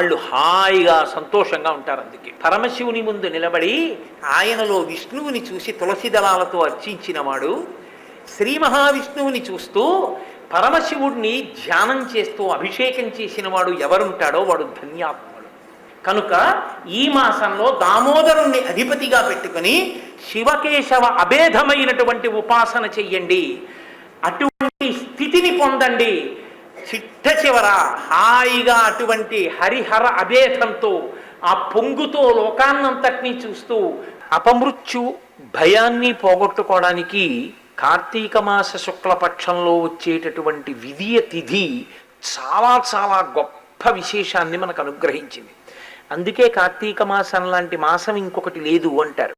వాళ్ళు హాయిగా సంతోషంగా ఉంటారు. అందుకే పరమశివుని ముందు నిలబడి ఆయనలో విష్ణువుని చూసి తులసి దళాలతో అర్చించినవాడు శ్రీ మహావిష్ణువుని చూస్తూ పరమశివుడిని ధ్యానం చేస్తూ అభిషేకం చేసినవాడు ఎవరుంటాడో వాడు ధన్యాత్ముడు. కనుక ఈ మాసంలో దామోదరుణ్ణి అధిపతిగా పెట్టుకుని శివకేశవ అభేదమైనటువంటి ఉపాసన చెయ్యండి. అటువంటి స్థితిని పొందండి. చిట్ట చివర హాయిగా అటువంటి హరిహర అభేదంతో ఆ పొంగుతో లోకాన్నంతటినీ చూస్తూ అపమృత్యు భయాన్ని పోగొట్టుకోవడానికి కార్తీక మాస శుక్లపక్షంలో వచ్చేటటువంటి విధియ తిథి చాలా చాలా గొప్ప విశేషాన్ని మనకు అనుగ్రహించింది. అందుకే కార్తీక మాసం లాంటి మాసం ఇంకొకటి లేదు అంటారు.